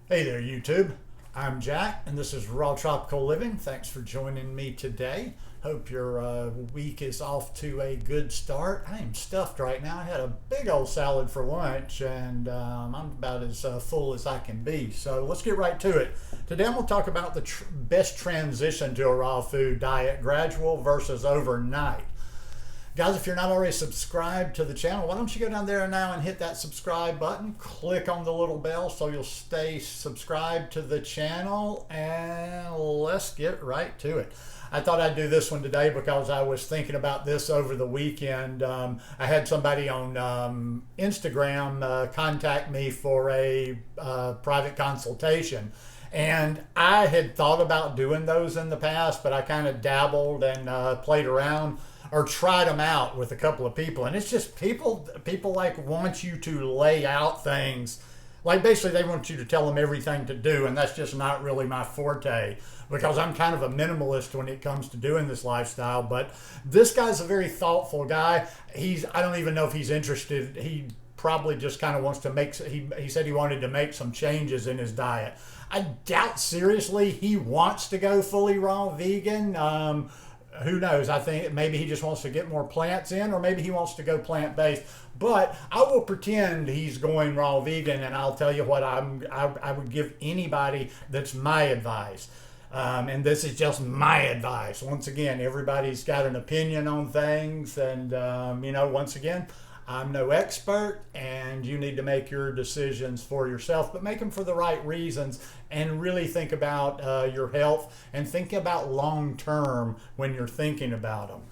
Hey there, YouTube. I'm Jack, and this is Raw Tropical Living. Thanks for joining me today. Hope your week is off to a good start. I am stuffed right now. I had a big old salad for lunch, and I'm about as full as I can be. So let's get right to it. Today I'm going to talk about the best transition to a raw food diet, gradual versus overnight. Guys, if you're not already subscribed to the channel, why don't you go down there now and hit that subscribe button, click on the little bell so you'll stay subscribed to the channel, and let's get right to it. I thought I'd do this one today because I was thinking about this over the weekend. I had somebody on Instagram contact me for a private consultation. And I had thought about doing those in the past, but I kind of dabbled and played around or tried them out with a couple of people. And it's just people like want you to lay out things. Like basically they want you to tell them everything to do, and that's just not really my forte because I'm kind of a minimalist when it comes to doing this lifestyle. But this guy's a very thoughtful guy. I don't even know if he's interested. He probably just kind of wants to he said he wanted to make some changes in his diet. I doubt seriously he wants to go fully raw vegan. Who knows? I think maybe he just wants to get more plants in, or maybe he wants to go plant-based. But I will pretend he's going raw vegan, and I'll tell you what I would give anybody that's my advice. And this is just my advice. Once again, everybody's got an opinion on things, and once again, I'm no expert, and you need to make your decisions for yourself, but make them for the right reasons and really think about your health and think about long term when you're thinking about them.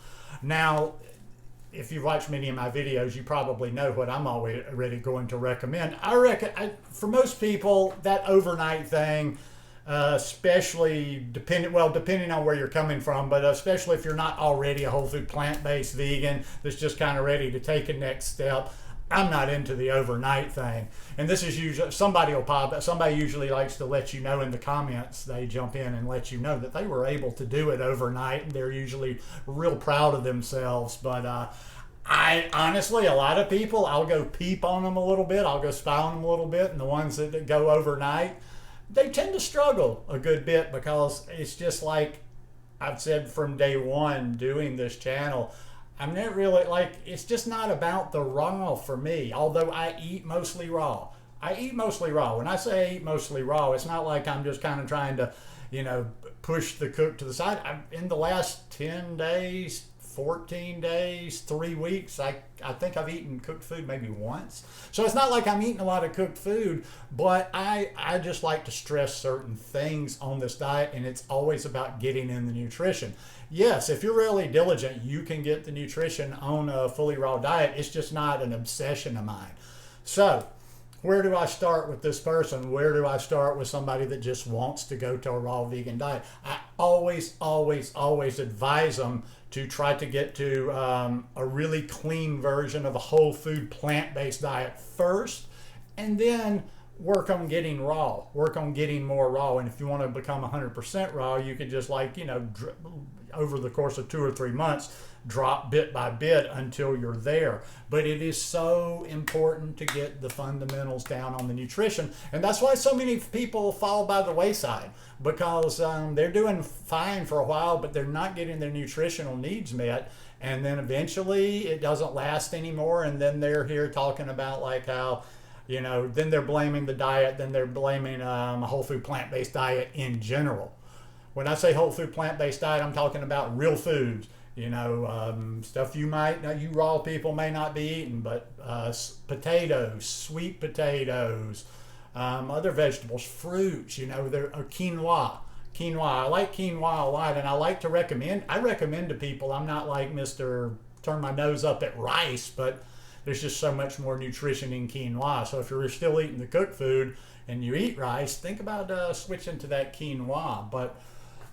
Now, if you've watched many of my videos, you probably know what I'm already going to recommend. For most people, that overnight thing, especially depending on where you're coming from, but especially if you're not already a whole food plant-based vegan that's just kind of ready to take a next step, I'm not into the overnight thing. And this is usually somebody usually likes to let you know in the comments. They jump in and let you know that they were able to do it overnight, and they're usually real proud of themselves. But I honestly, a lot of people, I'll go peep on them a little bit, I'll go spy on them a little bit, and the ones that go overnight, they tend to struggle a good bit because it's just like I've said from day one doing this channel, I'm not really it's just not about the raw for me, although I eat mostly raw. I eat mostly raw. When I say I eat mostly raw, it's not like I'm just kind of trying to, push the cook to the side. In the last 10 days, 14 days, 3 weeks, I think I've eaten cooked food maybe once. So it's not like I'm eating a lot of cooked food, but I just like to stress certain things on this diet, and it's always about getting in the nutrition. Yes, if you're really diligent, you can get the nutrition on a fully raw diet. It's just not an obsession of mine. So where do I start with this person? Where do I start with somebody that just wants to go to a raw vegan diet? I always advise them to try to get to a really clean version of a whole food plant-based diet first, and then work on getting raw, work on getting more raw. And if you want to become 100% raw, you could just over the course of 2 or 3 months, drop bit by bit until you're there. But it is so important to get the fundamentals down on the nutrition, and that's why so many people fall by the wayside, because they're doing fine for a while, but they're not getting their nutritional needs met, and then eventually it doesn't last anymore, and then they're here talking about like how then they're blaming the diet, then they're blaming a whole food plant-based diet in general. When I say whole food plant-based diet, I'm talking about real foods, stuff you raw people may not be eating, but potatoes, sweet potatoes, other vegetables, fruits, quinoa. I like quinoa a lot, and I recommend to people. I'm not like Mr. Turn my nose up at rice, but there's just so much more nutrition in quinoa. So if you're still eating the cooked food and you eat rice, think about switching to that quinoa. But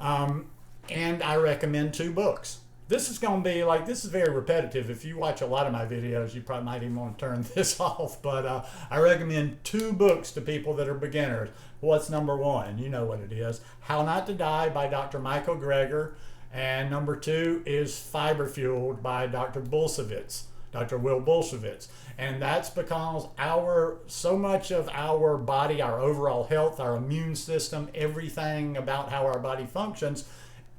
and I recommend 2 books. This is very repetitive. If you watch a lot of my videos, you probably might even want to turn this off. But I recommend 2 books to people that are beginners. What's number 1? You know what it is. How Not to Die by Dr. Michael Greger. And number 2 is Fiber Fueled by Dr. Bulsiewicz. Dr. Will Bulsiewicz. And that's because so much of our body, our overall health, our immune system, everything about how our body functions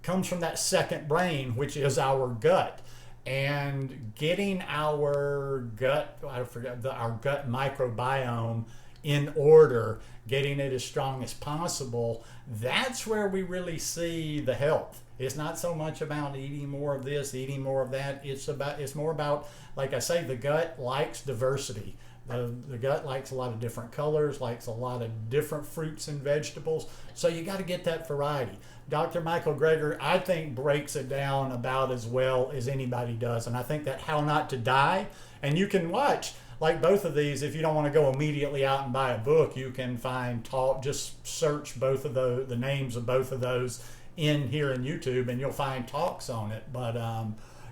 comes from that second brain, which is our gut. And getting our gut, our gut microbiome in order, getting it as strong as possible, that's where we really see the health. It's not so much about eating more of this, eating more of that. It's more about, like I say, the gut likes diversity. The gut likes a lot of different colors, likes a lot of different fruits and vegetables. So you got to get that variety. Dr. Michael Greger, I think, breaks it down about as well as anybody does. And I think that How Not to Die, and you can watch like both of these. If you don't want to go immediately out and buy a book, you can find just search both of the names of both of those in here in YouTube, and you'll find talks on it. But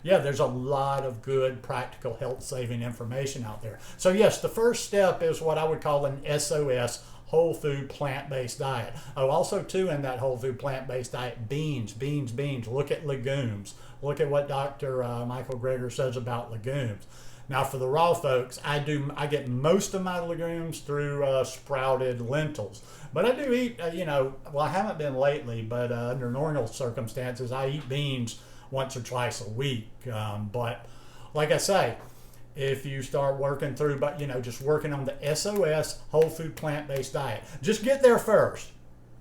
yeah, there's a lot of good practical health saving information out there. So yes, the first step is what I would call an SOS, whole food plant-based diet. Oh, also too, in that whole food plant-based diet, beans. Look at legumes. Look at what Dr. Michael Greger says about legumes. Now for the raw folks, I get most of my legumes through sprouted lentils. But I do eat, well, I haven't been lately, but under normal circumstances, I eat beans once or twice a week. But like I say, if you start working through, just working on the SOS, whole food plant-based diet, just get there first.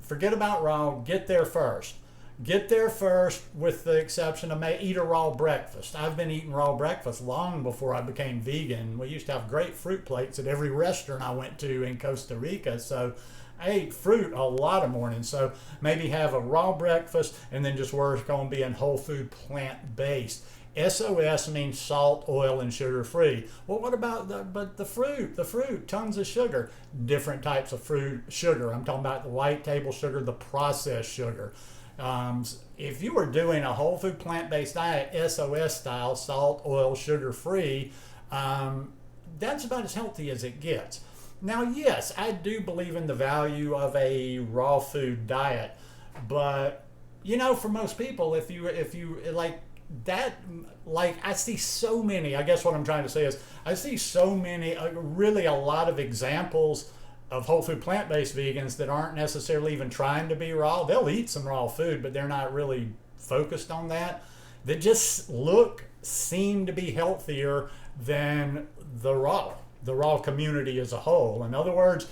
Forget about raw, get there first. Get there first, with the exception of eat a raw breakfast. I've been eating raw breakfast long before I became vegan. We used to have great fruit plates at every restaurant I went to in Costa Rica, so I ate fruit a lot of mornings. So maybe have a raw breakfast and then just work on being whole food plant-based. SOS means salt, oil, and sugar-free. Well, what about the fruit, tons of sugar. Different types of fruit, sugar. I'm talking about the white table sugar, the processed sugar. If you were doing a whole food plant-based diet, SOS style, salt, oil, sugar-free, that's about as healthy as it gets. Now, yes, I do believe in the value of a raw food diet, but for most people, if you like that, like I see so many, I guess what I'm trying to say is I see so many, really a lot of examples of whole food plant-based vegans that aren't necessarily even trying to be raw. They'll eat some raw food, but they're not really focused on that. That just seem to be healthier than the raw community as a whole. In other words,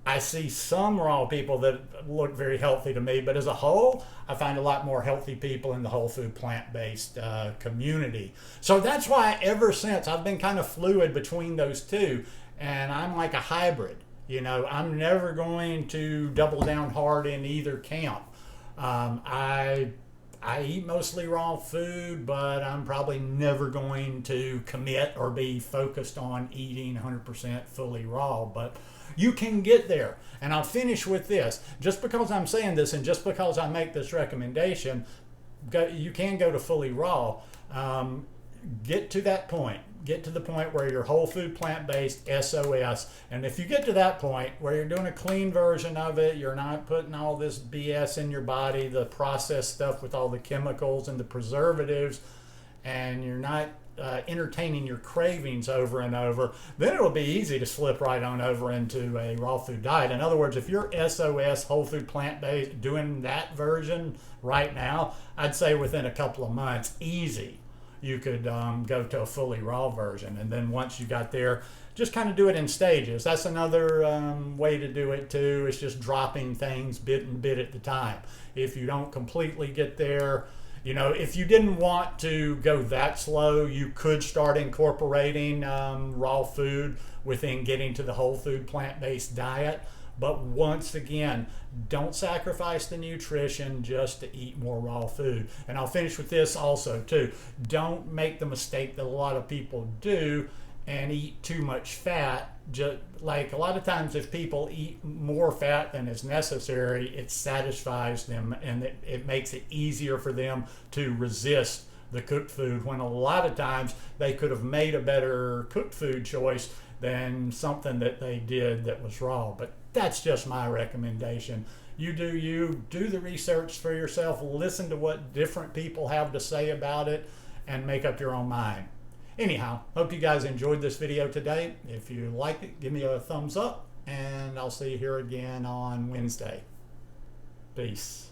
I see some raw people that look very healthy to me, but as a whole, I find a lot more healthy people in the whole food plant-based community. So that's why ever since I've been kind of fluid between those two, and I'm like a hybrid. I'm never going to double down hard in either camp. I eat mostly raw food, but I'm probably never going to commit or be focused on eating 100% fully raw. But you can get there. And I'll finish with this. Just because I'm saying this and just because I make this recommendation, you can go to fully raw. Get to that point. Get to the point where you're whole food plant-based SOS. And if you get to that point where you're doing a clean version of it, you're not putting all this BS in your body, the processed stuff with all the chemicals and the preservatives, and you're not entertaining your cravings over and over, then it'll be easy to slip right on over into a raw food diet. In other words, if you're SOS, whole food plant-based, doing that version right now, I'd say within a couple of months, easy, you could go to a fully raw version. And then once you got there, just kind of do it in stages. That's another way to do it too. It's just dropping things bit and bit at the time. If you don't completely get there, if you didn't want to go that slow, you could start incorporating raw food within getting to the whole food plant-based diet. But once again, don't sacrifice the nutrition just to eat more raw food. And I'll finish with this also too. Don't make the mistake that a lot of people do and eat too much fat. Just like a lot of times if people eat more fat than is necessary, it satisfies them and it makes it easier for them to resist the cooked food, when a lot of times they could have made a better cooked food choice than something that they did that was raw. But that's just my recommendation. You do the research for yourself, listen to what different people have to say about it, and make up your own mind. Anyhow, hope you guys enjoyed this video today. If you liked it, give me a thumbs up, and I'll see you here again on Wednesday. Peace.